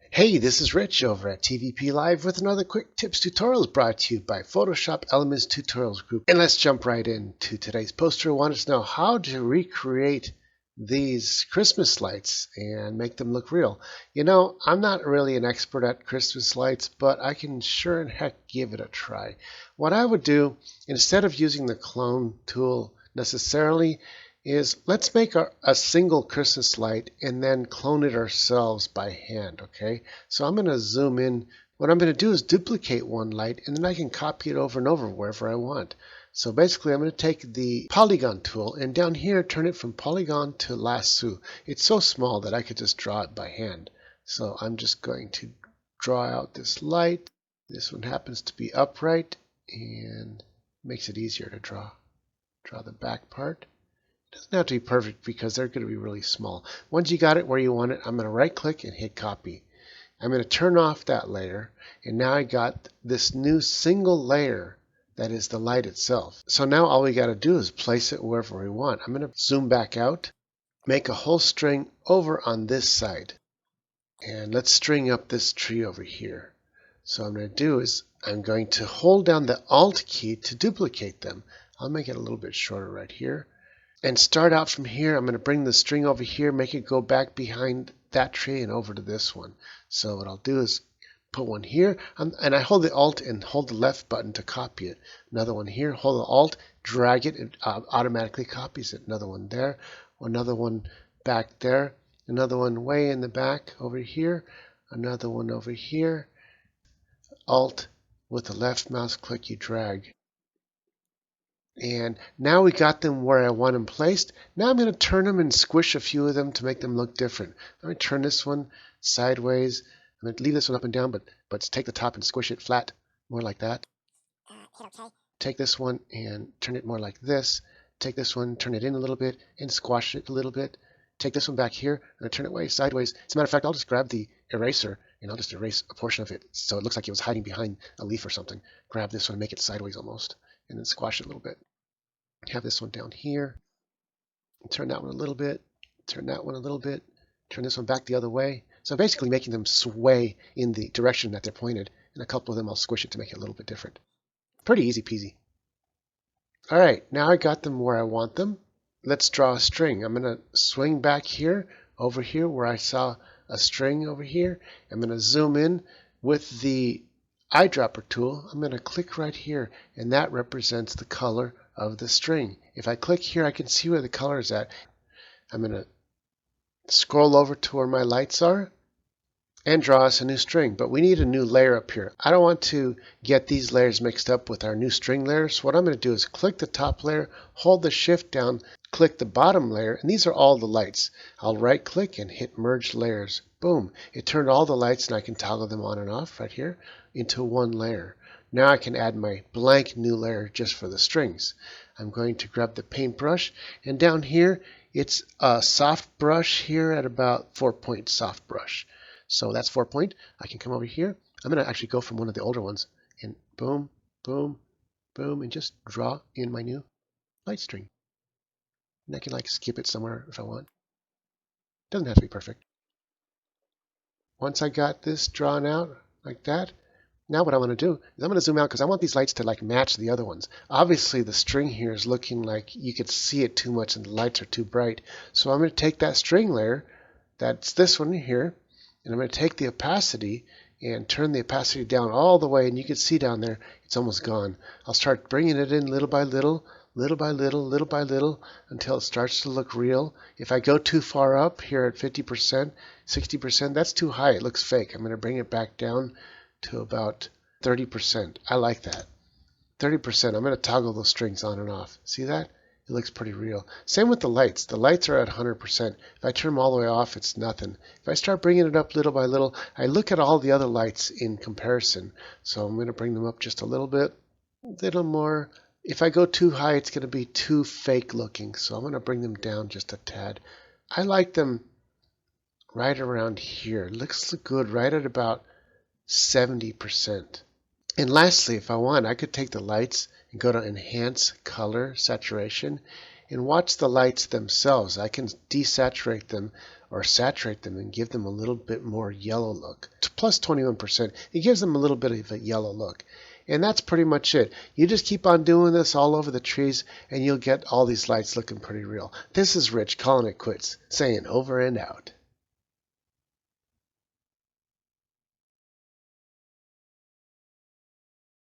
Hey, this is Rich over at TVP Live with another quick tips tutorials brought to you by Photoshop Elements Tutorials Group. And let's jump right into today's poster. I wanted to know how to recreate these Christmas lights and make them look real. You know, I'm not really an expert at Christmas lights, but I can sure and heck give it a try. What I would do, instead of using the clone tool necessarily, is let's make a single Christmas light and then clone it ourselves by hand, okay? So I'm going to zoom in. What I'm going to do is duplicate one light and then I can copy it over and over wherever I want. So basically I'm going to take the polygon tool and down here turn it from polygon to lasso. It's so small that I could just draw it by hand. So I'm just going to draw out this light. This one happens to be upright and makes it easier to draw. Draw the back part. It doesn't have to be perfect because they're going to be really small. Once you got it where you want it, I'm going to right click and hit copy. I'm going to turn off that layer and now I got this new single layer that is the light itself. So now all we got to do is place it wherever we want. I'm going to zoom back out, make a whole string over on this side, and let's string up this tree over here. So what I'm going to do is I'm going to hold down the Alt key to duplicate them. I'll make it a little bit shorter right here. And start out from here. I'm going to bring the string over here, make it go back behind that tree and over to this one. So what I'll do is put one here, and I hold the Alt and hold the left button to copy it. Another one here, hold the Alt, drag it, it automatically copies it. Another one there, another one back there, another one way in the back over here, another one over here. Alt with the left mouse click, you drag. And now we got them where I want them placed. Now I'm going to turn them and squish a few of them to make them look different. I'm going to turn this one sideways. I'm going to leave this one up and down, but take the top and squish it flat, more like that. Hit OK. Take this one and turn it more like this. Take this one, turn it in a little bit, and squash it a little bit. Take this one back here and turn it way sideways. As a matter of fact, I'll just grab the eraser and I'll just erase a portion of it so it looks like it was hiding behind a leaf or something. Grab this one and make it sideways almost, and then squash it a little bit. Have this one down here. Turn that one a little bit. Turn that one a little bit. Turn this one back the other way. So basically making them sway in the direction that they're pointed. And a couple of them I'll squish it to make it a little bit different. Pretty easy peasy. All right, now I got them where I want them. Let's draw a string. I'm going to swing back here, over here where I saw a string over here. I'm going to zoom in with the eyedropper tool. I'm going to click right here, and that represents the color of the string. If I click here, I can see where the color is at. I'm going to scroll over to where my lights are and draw us a new string, but we need a new layer up here. I don't want to get these layers mixed up with our new string layers. So what I'm going to do is click the top layer, hold the shift down, click the bottom layer, and these are all the lights. I'll right click and hit merge layers. Boom, it turned all the lights and I can toggle them on and off right here into one layer. Now I can add my blank new layer just for the strings. I'm going to grab the paintbrush, and down here it's a soft brush here at about 4-point soft brush. So that's 4-point. I can come over here. I'm going to actually go from one of the older ones and boom, boom, boom, and just draw in my new light string. And I can like skip it somewhere if I want. Doesn't have to be perfect. Once I got this drawn out like that, now what I want to do is I'm going to zoom out because I want these lights to like match the other ones. Obviously the string here is looking like you could see it too much and the lights are too bright. So I'm going to take that string layer, that's this one here, and I'm going to take the opacity and turn the opacity down all the way, and you can see down there it's almost gone. I'll start bringing it in little by little, little by little, little by little, until it starts to look real. If I go too far up here at 50%, 60%, that's too high. It looks fake. I'm going to bring it back down to about 30%. I like that. 30%. I'm going to toggle those strings on and off. See that? It looks pretty real. Same with the lights. The lights are at 100%. If I turn them all the way off, it's nothing. If I start bringing it up little by little, I look at all the other lights in comparison. So I'm going to bring them up just a little bit, a little more. If I go too high, it's going to be too fake looking. So I'm going to bring them down just a tad. I like them right around here. It looks good right at about 70%. And lastly, if I want, I could take the lights and go to Enhance Color Saturation, And watch the lights themselves. I can desaturate them or saturate them and give them a little bit more yellow look. Plus 21%, it gives them a little bit of a yellow look. And that's pretty much it. You just keep on doing this all over the trees and you'll get all these lights looking pretty real. This is Rich calling it quits, saying over and out.